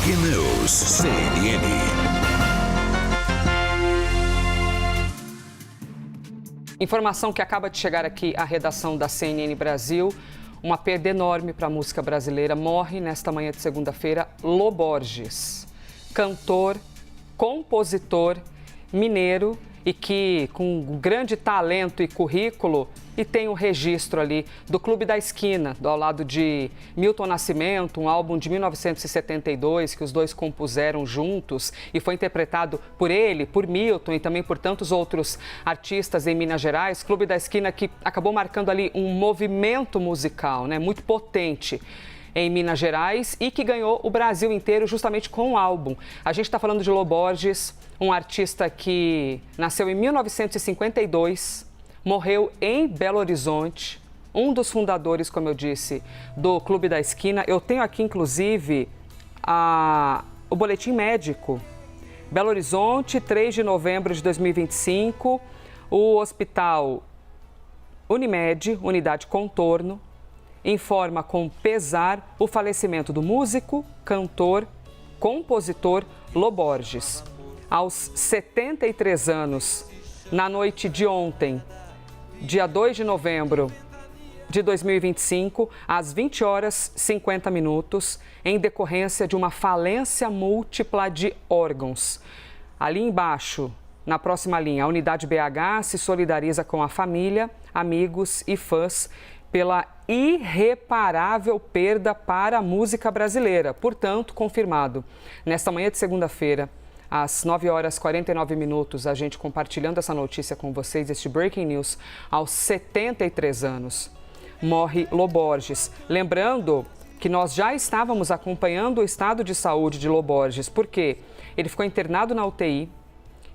Breaking News CNN. Informação que acaba de chegar aqui à redação da CNN Brasil. Uma perda enorme para a música brasileira. Morre nesta manhã de segunda-feira Lô Borges, cantor, compositor, mineiro e que com grande talento e currículo e tem o registro ali do Clube da Esquina, ao lado de Milton Nascimento, um álbum de 1972 que os dois compuseram juntos e foi interpretado por ele, por Milton e também por tantos outros artistas em Minas Gerais. Clube da Esquina que acabou marcando ali um movimento musical, né, muito potente em Minas Gerais e que ganhou o Brasil inteiro justamente com o álbum. A gente está falando de Lô Borges, um artista que nasceu em 1952, morreu em Belo Horizonte, um dos fundadores, como eu disse, do Clube da Esquina. Eu tenho aqui, inclusive, o boletim médico. Belo Horizonte, 3 de novembro de 2025, o Hospital Unimed, Unidade Contorno, informa com pesar o falecimento do músico, cantor, compositor Lô Borges. Aos 73 anos, na noite de ontem, dia 2 de novembro de 2025, às 20 horas 50 minutos, em decorrência de uma falência múltipla de órgãos. Ali embaixo, na próxima linha, a Unidade BH se solidariza com a família, amigos e fãs pela irreparável perda para a música brasileira. Portanto, confirmado. Nesta manhã de segunda-feira, às 9 horas 49 minutos, a gente compartilhando essa notícia com vocês, este Breaking News, aos 73 anos. Morre Lô Borges. Lembrando que nós já estávamos acompanhando o estado de saúde de Lô Borges, porque ele ficou internado na UTI,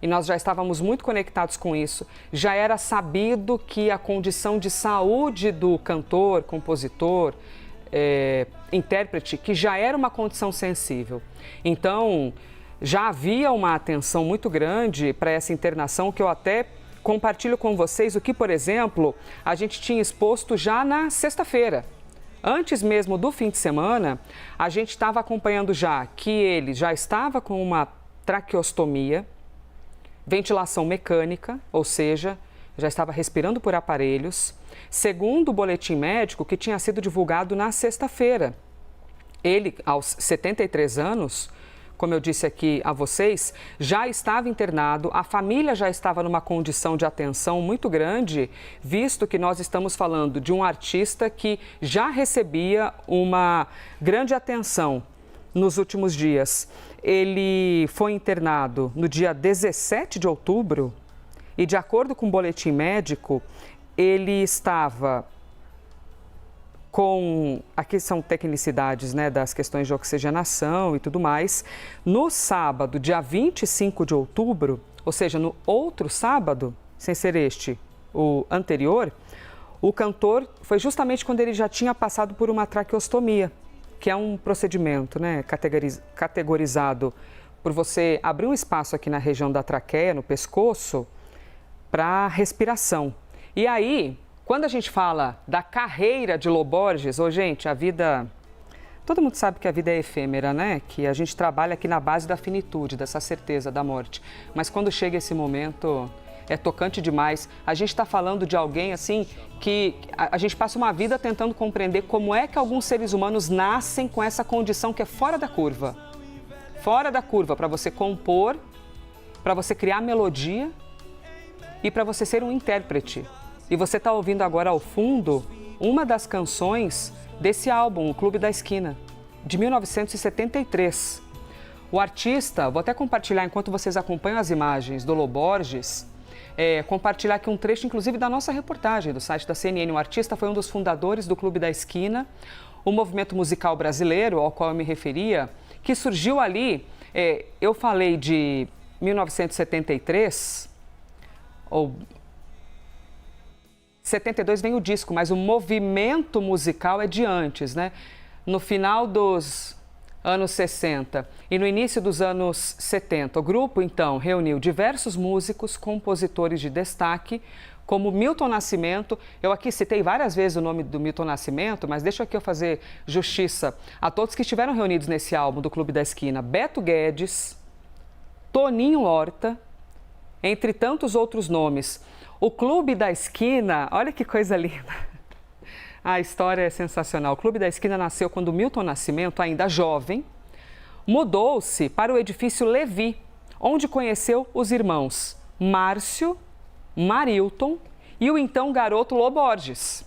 e nós já estávamos muito conectados com isso. Já era sabido que a condição de saúde do cantor, compositor, intérprete, que já era uma condição sensível. Então, já havia uma atenção muito grande para essa internação, que eu até compartilho com vocês o que, por exemplo, a gente tinha exposto já na sexta-feira. Antes mesmo do fim de semana, a gente estava acompanhando já que ele já estava com uma traqueostomia, ventilação mecânica, ou seja, já estava respirando por aparelhos, segundo o boletim médico que tinha sido divulgado na sexta-feira. Ele, aos 73 anos, como eu disse aqui a vocês, já estava internado, a família já estava numa condição de atenção muito grande, visto que nós estamos falando de um artista que já recebia uma grande atenção nos últimos dias. Ele foi internado no dia 17 de outubro e, de acordo com o boletim médico, ele estava com... Aqui são tecnicidades, né, das questões de oxigenação e tudo mais. No sábado, dia 25 de outubro, ou seja, no outro sábado, sem ser este, o anterior, o cantor foi justamente quando ele já tinha passado por uma traqueostomia, que é um procedimento, né, categorizado por você abrir um espaço aqui na região da traqueia, no pescoço, para respiração. E aí, quando a gente fala da carreira de Lô Borges, gente, a vida... Todo mundo sabe que a vida é efêmera, né? Que a gente trabalha aqui na base da finitude, dessa certeza da morte. Mas quando chega esse momento, é tocante demais. A gente está falando de alguém, assim, que a gente passa uma vida tentando compreender como é que alguns seres humanos nascem com essa condição que é fora da curva. Fora da curva, para você compor, para você criar melodia e para você ser um intérprete. E você está ouvindo agora ao fundo uma das canções desse álbum, O Clube da Esquina, de 1973. O artista, vou até compartilhar enquanto vocês acompanham as imagens do Lô Borges, compartilhar aqui um trecho, inclusive, da nossa reportagem do site da CNN. O artista foi um dos fundadores do Clube da Esquina, o movimento musical brasileiro ao qual eu me referia, que surgiu ali, eu falei de 1973, ou 72 vem o disco, mas o movimento musical é de antes, né? No final dos anos 60 e no início dos anos 70. O grupo, então, reuniu diversos músicos, compositores de destaque, como Milton Nascimento. Eu aqui citei várias vezes o nome do Milton Nascimento, mas deixa aqui eu fazer justiça a todos que estiveram reunidos nesse álbum do Clube da Esquina. Beto Guedes, Toninho Horta, entre tantos outros nomes. O Clube da Esquina, olha que coisa linda. A história é sensacional. O Clube da Esquina nasceu quando Milton Nascimento, ainda jovem, mudou-se para o edifício Levi, onde conheceu os irmãos Márcio, Marilton e o então garoto Lô Borges.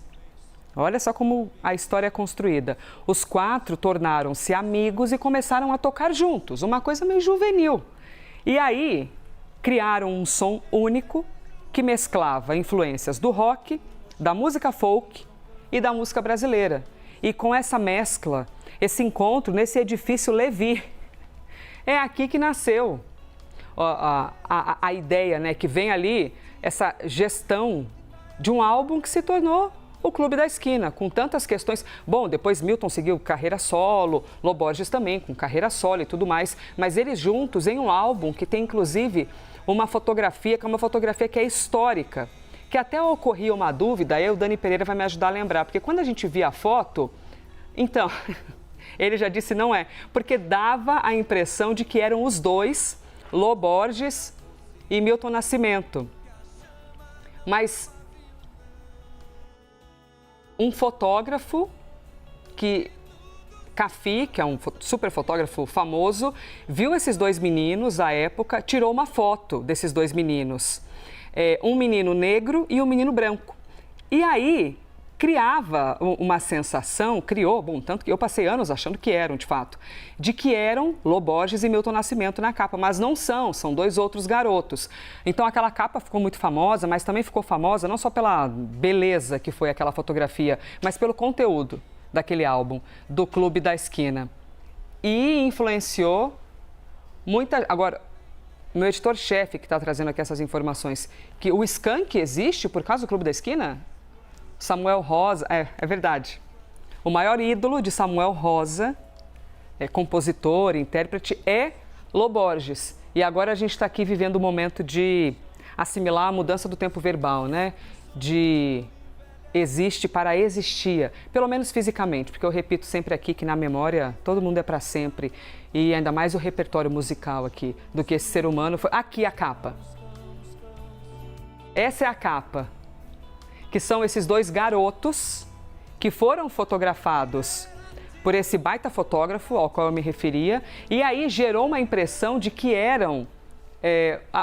Olha só como a história é construída. Os quatro tornaram-se amigos e começaram a tocar juntos, uma coisa meio juvenil. E aí criaram um som único que mesclava influências do rock, da música folk e da música brasileira. E com essa mescla, esse encontro nesse edifício Levi, é aqui que nasceu a ideia, né, que vem ali, essa gestão de um álbum que se tornou o Clube da Esquina, com tantas questões. Bom, depois Milton seguiu carreira solo, Lô Borges também com carreira solo e tudo mais, mas eles juntos em um álbum que tem inclusive uma fotografia, que é uma fotografia que é histórica, que até ocorria uma dúvida, aí o Dani Pereira vai me ajudar a lembrar, porque quando a gente via a foto, então, ele já disse não é, porque dava a impressão de que eram os dois, Lô Borges e Milton Nascimento. Mas um fotógrafo Cafi, que é um super fotógrafo famoso, viu esses dois meninos à época, tirou uma foto desses dois meninos. Um menino negro e um menino branco. E aí criava uma sensação, bom, tanto que eu passei anos achando que eram, de fato, de que eram Lô Borges e Milton Nascimento na capa, mas não são dois outros garotos. Então aquela capa ficou muito famosa, mas também ficou famosa não só pela beleza que foi aquela fotografia, mas pelo conteúdo daquele álbum, do Clube da Esquina. E influenciou muita... Agora, meu editor-chefe que está trazendo aqui essas informações, que o Skank existe por causa do Clube da Esquina? Samuel Rosa, é verdade. O maior ídolo de Samuel Rosa, compositor, intérprete, é Lô Borges. E agora a gente está aqui vivendo o momento de assimilar a mudança do tempo verbal, né? De existe para existia, pelo menos fisicamente, porque eu repito sempre aqui que na memória todo mundo é para sempre. E ainda mais o repertório musical aqui, do que esse ser humano foi. Aqui a capa. Essa é a capa, que são esses dois garotos que foram fotografados por esse baita fotógrafo ao qual eu me referia, e aí gerou uma impressão de que eram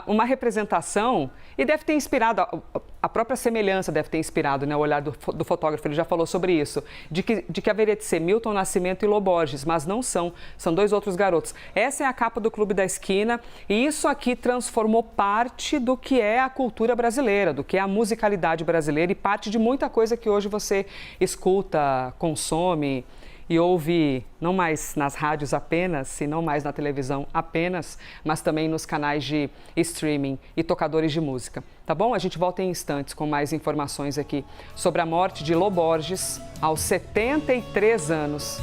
uma representação, e deve ter inspirado, a própria semelhança deve ter inspirado, né, o olhar do fotógrafo, ele já falou sobre isso, de que haveria de ser Milton Nascimento e Lô Borges, mas não são dois outros garotos. Essa é a capa do Clube da Esquina, e isso aqui transformou parte do que é a cultura brasileira, do que é a musicalidade brasileira e parte de muita coisa que hoje você escuta, consome e ouve não mais nas rádios apenas, e não mais na televisão apenas, mas também nos canais de streaming e tocadores de música. Tá bom? A gente volta em instantes com mais informações aqui sobre a morte de Lô Borges aos 73 anos.